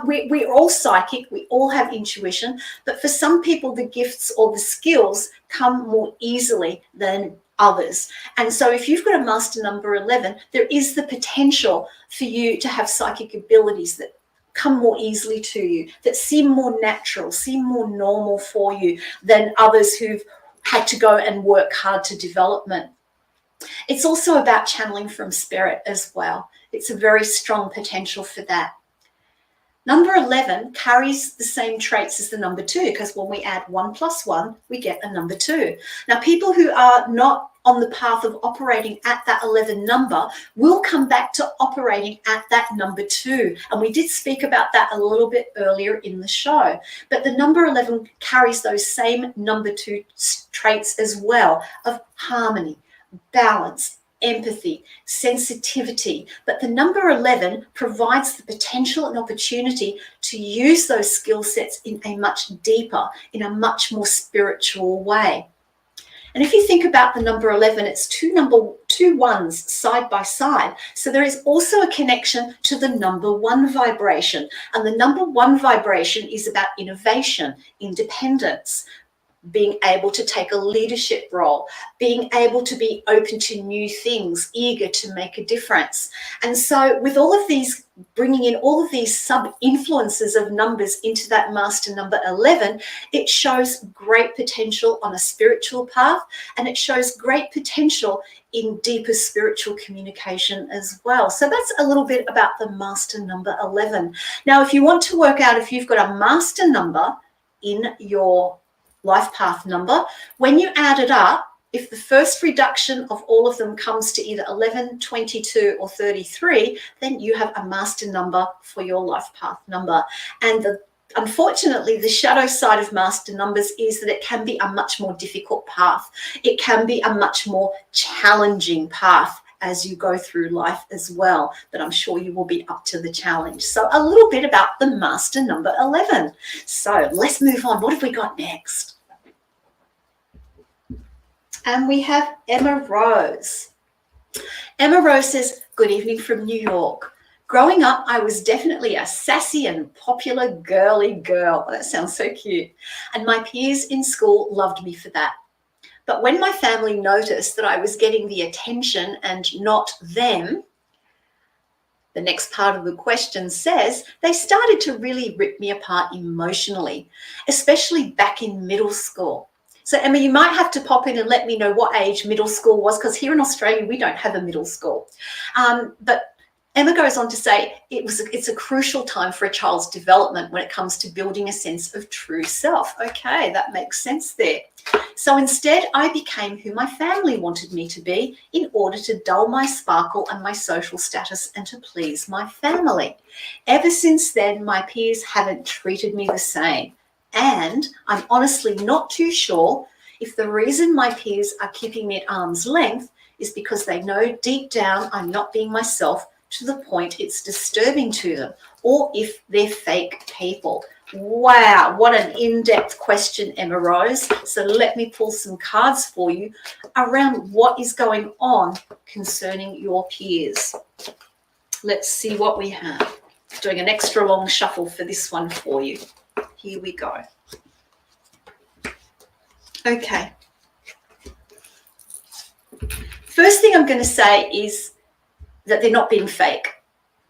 We're all psychic, we all have intuition, but for some people, the gifts or the skills come more easily than others. And so if you've got a master number 11, there is the potential for you to have psychic abilities that come more easily to you, that seem more natural, seem more normal for you than others who've had to go and work hard to development. It's also about channeling from spirit as well. It's a very strong potential for that. Number 11 carries the same traits as the number 2, because when we add 1 plus 1, we get a number 2. Now, people who are not on the path of operating at that 11 number will come back to operating at that number 2. And we did speak about that a little bit earlier in the show. But the number 11 carries those same number 2 traits as well, of harmony, balance, empathy, sensitivity. But the number 11 provides the potential and opportunity to use those skill sets in a much deeper, in a much more spiritual way. And if you think about the number 11, it's two ones side by side. So there is also a connection to the number 1 vibration. And the number 1 vibration is about innovation, independence, being able to take a leadership role, being able to be open to new things, eager to make a difference. And so with all of these, bringing in all of these sub-influences of numbers into that master number 11, it shows great potential on a spiritual path, and it shows great potential in deeper spiritual communication as well. So that's a little bit about the master number 11. Now, if you want to work out if you've got a master number in your life path number, when you add it up, if the first reduction of all of them comes to either 11, 22 or 33, then you have a master number for your life path number. And unfortunately, the shadow side of master numbers is that it can be a much more difficult path. It can be a much more challenging path as you go through life as well, but I'm sure you will be up to the challenge. So a little bit about the master number 11. So let's move on. What have we got next? And we have Emma Rose. Emma Rose says, good evening from New York. Growing up, I was definitely a sassy and popular girly girl. That sounds so cute. And my peers in school loved me for that. But when my family noticed that I was getting the attention and not them, the next part of the question says, they started to really rip me apart emotionally, especially back in middle school. So, Emma, you might have to pop in and let me know what age middle school was, because here in Australia, we don't have a middle school. But Emma goes on to say it's a crucial time for a child's development when it comes to building a sense of true self. Okay, that makes sense there. So instead, I became who my family wanted me to be in order to dull my sparkle and my social status and to please my family. Ever since then, my peers haven't treated me the same. And I'm honestly not too sure if the reason my peers are keeping me at arm's length is because they know deep down I'm not being myself to the point it's disturbing to them, or if they're fake people. Wow, what an in-depth question, Emma Rose. So let me pull some cards for you around what is going on concerning your peers. Let's see what we have. Doing an extra long shuffle for this one for you. Here we go. Okay. First thing I'm going to say is that they're not being fake.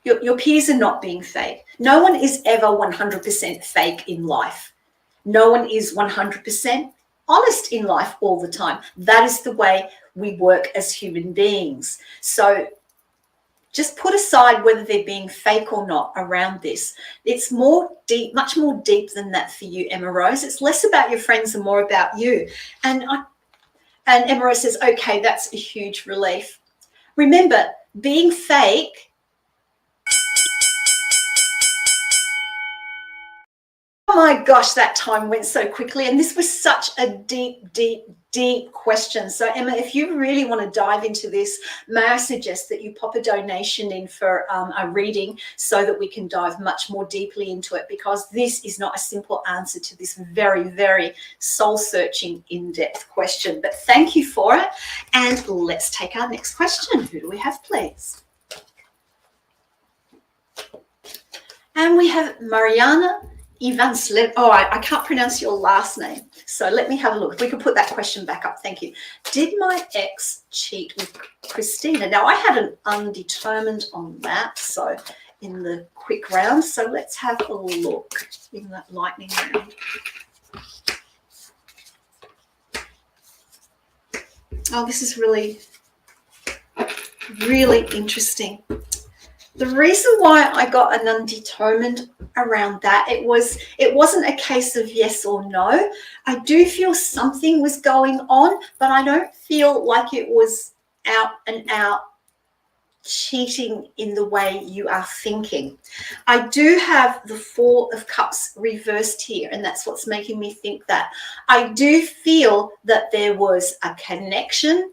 Your peers are not being fake. No one is ever 100% fake in life. No one is 100% honest in life all the time. That is the way we work as human beings. So just put aside whether they're being fake or not around this. It's more deep, much more deep than that for you, Emma Rose. It's less about your friends and more about you. And Emma Rose says, okay, that's a huge relief. Remember, being fake, oh my gosh, that time went so quickly. And this was such a deep, deep, deep question. So Emma, if you really want to dive into this, may I suggest that you pop a donation in for a reading so that we can dive much more deeply into it, because this is not a simple answer to this very, very soul-searching, in-depth question. But thank you for it. And let's take our next question. Who do we have, please? And we have Mariana Ivanslev. Oh, I can't pronounce your last name. So let me have a look. If we could put that question back up. Thank you. Did my ex cheat with Christina? Now, I had an undetermined on that. So in the quick round. So let's have a look in that lightning round. Oh, this is really, really interesting. The reason why I got an undetermined around that, it wasn't a case of yes or no. I do feel something was going on, but I don't feel like it was out and out cheating in the way you are thinking. I do have the Four of Cups reversed here, and that's what's making me think that. I do feel that there was a connection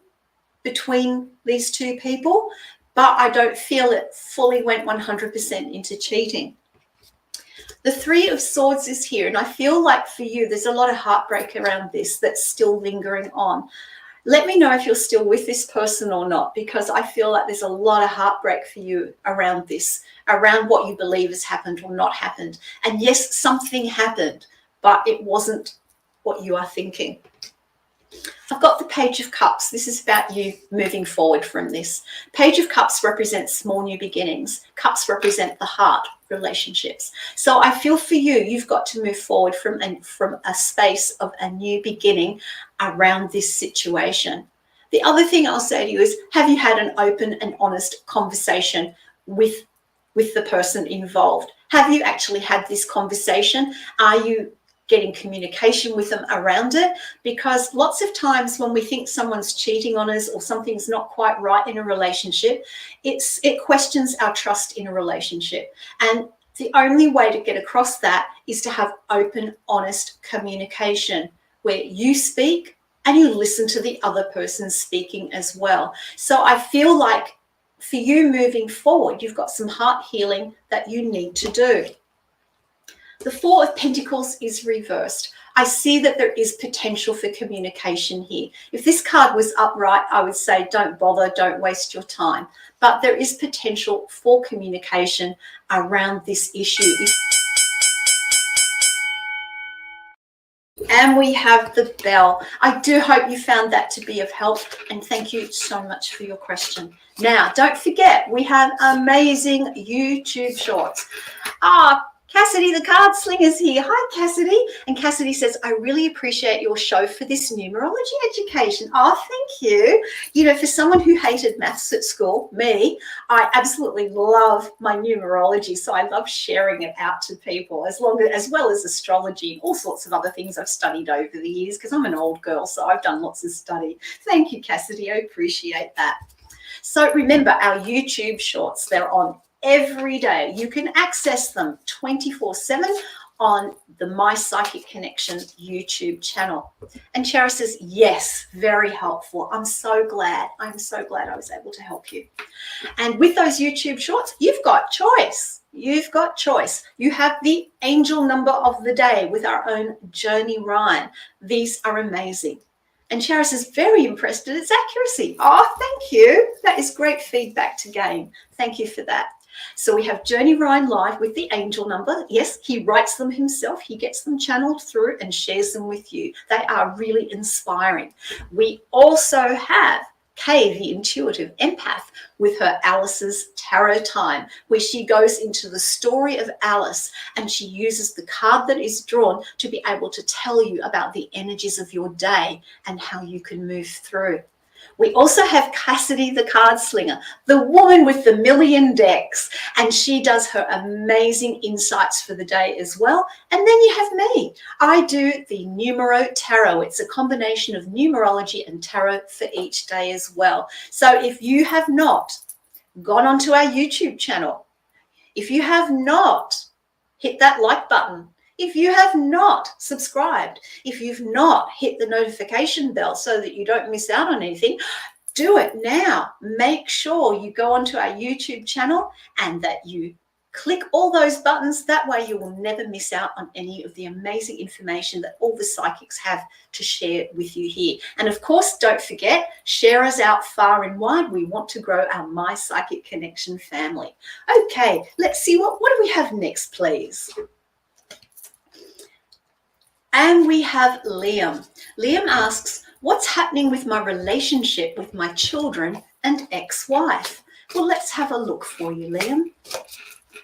between these two people, but I don't feel it fully went 100% into cheating. The Three of Swords is here, and I feel like for you, there's a lot of heartbreak around this that's still lingering on. Let me know if you're still with this person or not, because I feel like there's a lot of heartbreak for you around this, around what you believe has happened or not happened. And yes, something happened, but it wasn't what you are thinking. I've got the Page of Cups. This is about you moving forward from this. Page of Cups represents small new beginnings. Cups represent the heart, relationships. So I feel for you, you've got to move forward from a space of a new beginning around this situation. The other thing I'll say to you is, have you had an open and honest conversation with the person involved? Have you actually had this conversation? Are you getting communication with them around it? Because lots of times when we think someone's cheating on us or something's not quite right in a relationship, it questions our trust in a relationship. And the only way to get across that is to have open, honest communication where you speak and you listen to the other person speaking as well. So I feel like for you moving forward, you've got some heart healing that you need to do. The Four of Pentacles is reversed. I see that there is potential for communication here. If this card was upright, I would say don't bother, don't waste your time. But there is potential for communication around this issue. And we have the Bell. I do hope you found that to be of help, and thank you so much for your question. Now, don't forget, we have amazing YouTube shorts. Cassidy the Card Slinger's here. Hi, Cassidy. And Cassidy says, I really appreciate your show for this numerology education. Oh, thank you. You know, for someone who hated maths at school, me, I absolutely love my numerology. So I love sharing it out to people, as well as astrology and all sorts of other things I've studied over the years, because I'm an old girl, so I've done lots of study. Thank you, Cassidy. I appreciate that. So remember, our YouTube shorts, they're on every day. You can access them 24/7 on the My Psychic Connection YouTube channel. And Chara says, yes, very helpful. I'm so glad I was able to help you. And with those YouTube shorts, you've got choice. You've got choice. You have the angel number of the day with our own Journey Ryan. These are amazing. And Charis is very impressed at its accuracy. Oh, thank you. That is great feedback to gain. Thank you for that. So we have Journey Ryan live with the angel number. Yes, he writes them himself. He gets them channeled through and shares them with you. They are really inspiring. We also have Kay, the intuitive empath, with her Alice's Tarot Time, where she goes into the story of Alice and she uses the card that is drawn to be able to tell you about the energies of your day and how you can move through. We also have Cassidy the Card Slinger, the woman with the million decks, and she does her amazing insights for the day as well. And then you have me. I do the Numero Tarot. It's a combination of numerology and tarot for each day as well. So if you have not gone onto our YouTube channel, if you have not hit that like button, if you have not subscribed, if you've not hit the notification bell so that you don't miss out on anything, do it now. Make sure you go onto our YouTube channel and that you click all those buttons. That way you will never miss out on any of the amazing information that all the psychics have to share with you here. And of course, don't forget, share us out far and wide. We want to grow our My Psychic Connection family. Okay, let's see, what do we have next, please? And we have Liam. Liam asks, what's happening with my relationship with my children and ex-wife? Well, let's have a look for you, Liam.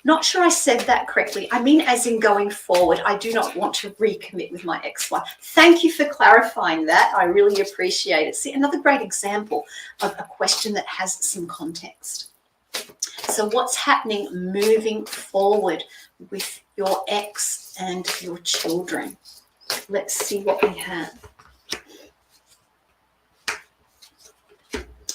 Not sure I said that correctly. I mean as in going forward. I do not want to recommit with my ex-wife. Thank you for clarifying that. I really appreciate it. See, another great example of a question that has some context. So what's happening moving forward with your ex and your children? Let's see what we have.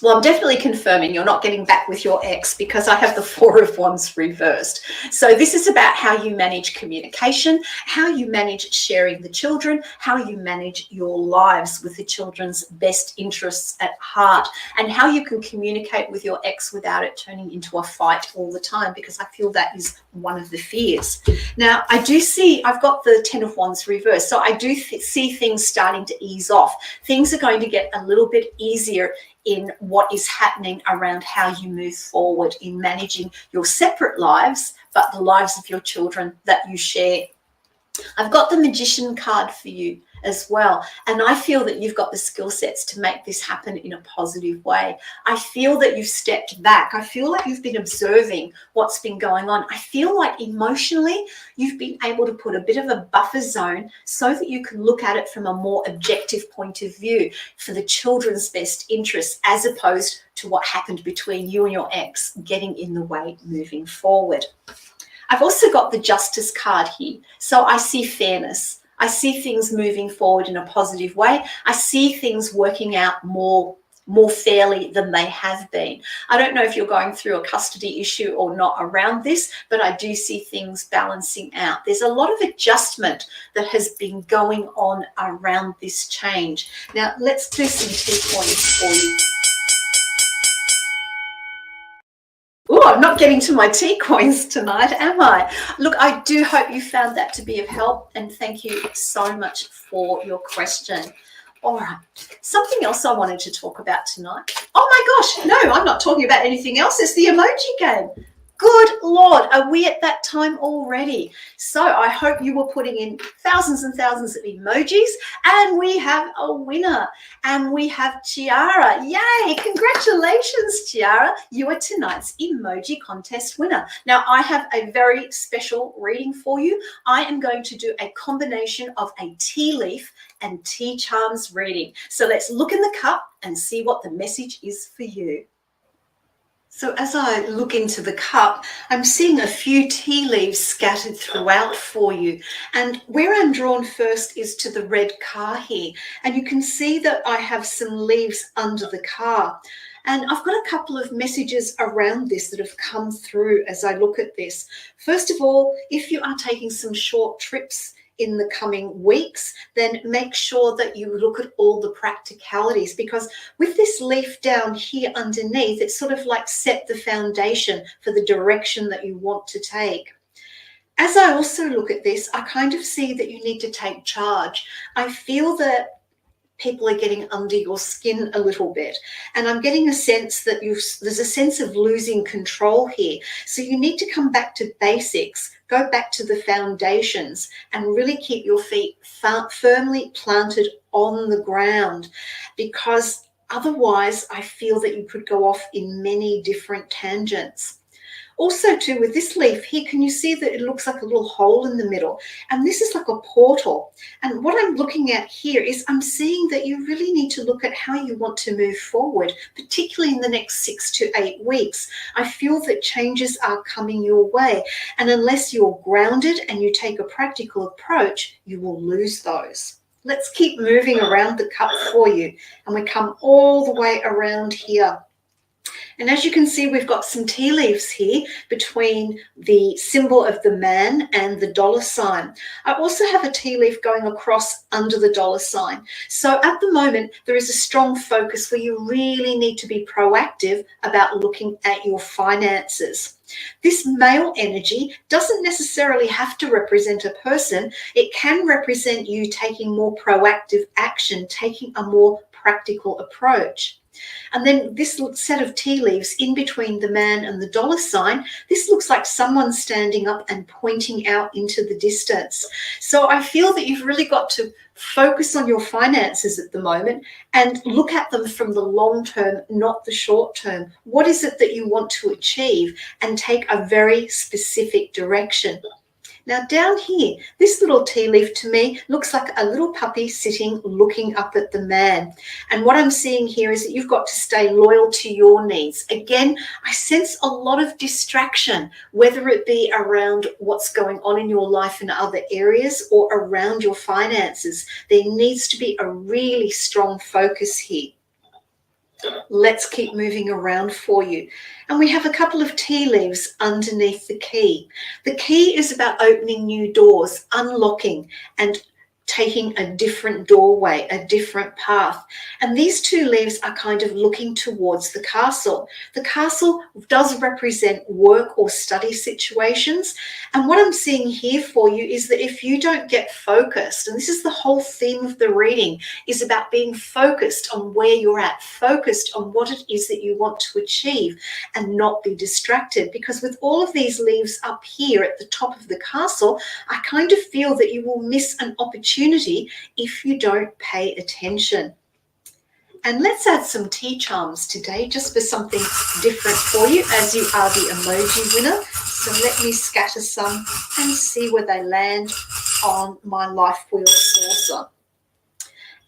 Well, I'm definitely confirming you're not getting back with your ex because I have the Four of Wands reversed. So this is about how you manage communication, how you manage sharing the children, how you manage your lives with the children's best interests at heart, and how you can communicate with your ex without it turning into a fight all the time, because I feel that is one of the fears. Now, I do see, I've got the Ten of Wands reversed, so I do see things starting to ease off. Things are going to get a little bit easier in what is happening around how you move forward in managing your separate lives, but the lives of your children that you share. I've got the Magician card for you as well, and I feel that you've got the skill sets to make this happen in a positive way. I feel that you've stepped back. I feel like you've been observing what's been going on. I feel like emotionally you've been able to put a bit of a buffer zone so that you can look at it from a more objective point of view for the children's best interests, as opposed to what happened between you and your ex getting in the way moving forward. I've also got the Justice card here. So I see fairness. I see things moving forward in a positive way. I see things working out more fairly than they have been. I don't know if you're going through a custody issue or not around this, but I do see things balancing out. There's a lot of adjustment that has been going on around this change. Now, let's do some T-coins for you. Oh, I'm not getting to my T-coins tonight, am I? Look, I do hope you found that to be of help, and thank you so much for your question. All right, something else I wanted to talk about tonight. Oh my gosh, no, I'm not talking about anything else. It's the emoji game. Good Lord, are we at that time already? So I hope you were putting in thousands and thousands of emojis, and we have a winner, and we have Chiara. Yay, congratulations, Chiara. You are tonight's emoji contest winner. Now, I have a very special reading for you. I am going to do a combination of a tea leaf and tea charms reading. So let's look in the cup and see what the message is for you. So as I look into the cup, I'm seeing a few tea leaves scattered throughout for you. And where I'm drawn first is to the red car here. And you can see that I have some leaves under the car. And I've got a couple of messages around this that have come through as I look at this. First of all, if you are taking some short trips in the coming weeks, then make sure that you look at all the practicalities, because with this leaf down here underneath, it's sort of like set the foundation for the direction that you want to take. As I also look at this, I kind of see that you need to take charge. I feel that people are getting under your skin a little bit. And I'm getting a sense that there's a sense of losing control here. So you need to come back to basics, go back to the foundations, and really keep your feet firmly planted on the ground, because otherwise I feel that you could go off in many different tangents. Also too, with this leaf here, can you see that it looks like a little hole in the middle? And this is like a portal. And what I'm looking at here is I'm seeing that you really need to look at how you want to move forward, particularly in the next 6 to 8 weeks. I feel that changes are coming your way. And unless you're grounded and you take a practical approach, you will lose those. Let's keep moving around the cup for you. And we come all the way around here. And as you can see, we've got some tea leaves here between the symbol of the man and the dollar sign. I also have a tea leaf going across under the dollar sign. So at the moment, there is a strong focus where you really need to be proactive about looking at your finances. This male energy doesn't necessarily have to represent a person. It can represent you taking more proactive action, taking a more practical approach. And then this set of tea leaves in between the man and the dollar sign, this looks like someone standing up and pointing out into the distance. So I feel that you've really got to focus on your finances at the moment and look at them from the long term, not the short term. What is it that you want to achieve? And take a very specific direction. Now down here, this little tea leaf to me looks like a little puppy sitting looking up at the man. And what I'm seeing here is that you've got to stay loyal to your needs. Again, I sense a lot of distraction, whether it be around what's going on in your life in other areas or around your finances. There needs to be a really strong focus here. Let's keep moving around for you. And we have a couple of tea leaves underneath the key. The key is about opening new doors, unlocking and taking a different doorway, a different path. And these two leaves are kind of looking towards the castle. The castle does represent work or study situations. And what I'm seeing here for you is that if you don't get focused, and this is the whole theme of the reading, is about being focused on where you're at, focused on what it is that you want to achieve and not be distracted. Because with all of these leaves up here at the top of the castle, I kind of feel that you will miss an opportunity if you don't pay attention. And let's add some tea charms today, just for something different for you, as you are the emoji winner. So let me scatter some and see where they land on my life wheel saucer.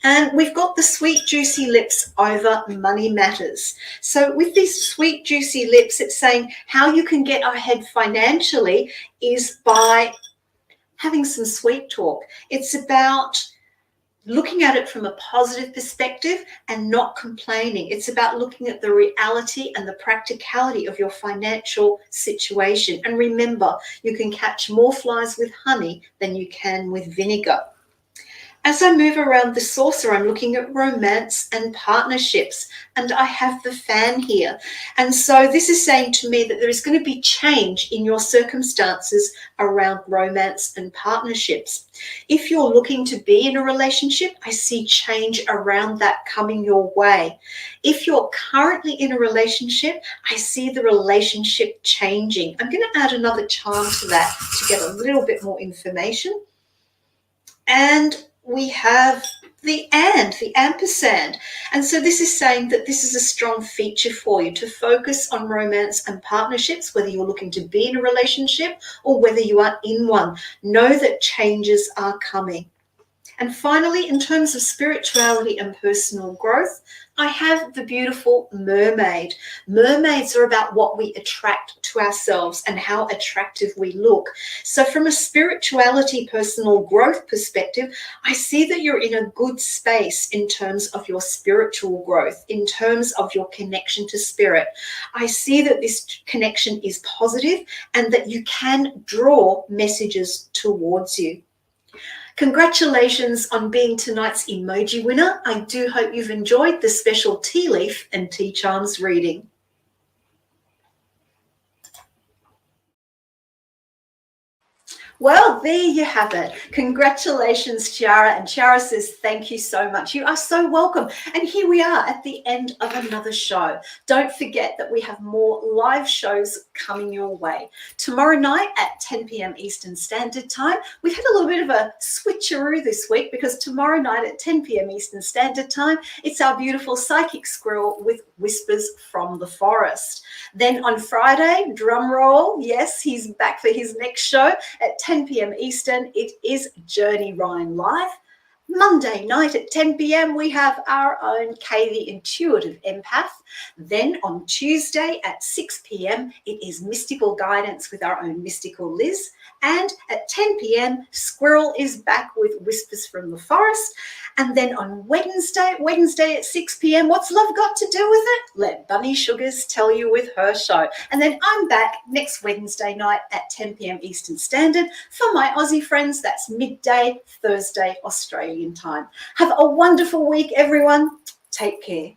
And we've got the sweet, juicy lips over money matters. So with these sweet, juicy lips, it's saying how you can get ahead financially is by having some sweet talk. It's about looking at it from a positive perspective and not complaining. It's about looking at the reality and the practicality of your financial situation. And remember, you can catch more flies with honey than you can with vinegar. As I move around the saucer, I'm looking at romance and partnerships, and I have the fan here. And so this is saying to me that there is going to be change in your circumstances around romance and partnerships. If you're looking to be in a relationship, I see change around that coming your way. If you're currently in a relationship, I see the relationship changing. I'm going to add another charm to that to get a little bit more information. And we have the ampersand. And so this is saying that this is a strong feature for you to focus on romance and partnerships, whether you're looking to be in a relationship or whether you are in one. Know that changes are coming. And finally, in terms of spirituality and personal growth, I have the beautiful mermaid. Mermaids are about what we attract to ourselves and how attractive we look. So from a spirituality, personal growth perspective, I see that you're in a good space in terms of your spiritual growth, in terms of your connection to spirit. I see that this connection is positive and that you can draw messages towards you. Congratulations on being tonight's emoji winner. I do hope you've enjoyed the special tea leaf and tea charms reading. Well, there you have it. Congratulations, Chiara. And Chiara says, thank you so much. You are so welcome. And here we are at the end of another show. Don't forget that we have more live shows coming your way. Tomorrow night at 10 p.m. Eastern Standard Time, we've had a little bit of a switcheroo this week because tomorrow night at 10 p.m. Eastern Standard Time, it's our beautiful psychic squirrel with Whispers from the Forest. Then on Friday, drum roll, yes, he's back for his next show at 10 p.m. Eastern. It is Journey Ryan Live. Monday night at 10 p.m. we have our own Kay the Intuitive Empath. Then on Tuesday at 6 p.m. it is Mystical Guidance with our own Mystical Liz. And at 10 p.m. Squirrel is back with Whispers from the Forest. And then on Wednesday at 6 p.m. what's love got to do with it? Let Bunny Sugars tell you with her show. And then I'm back next Wednesday night at 10 p.m. Eastern Standard. For my Aussie friends, that's midday Thursday Australian time. Have a wonderful week, everyone. Take care.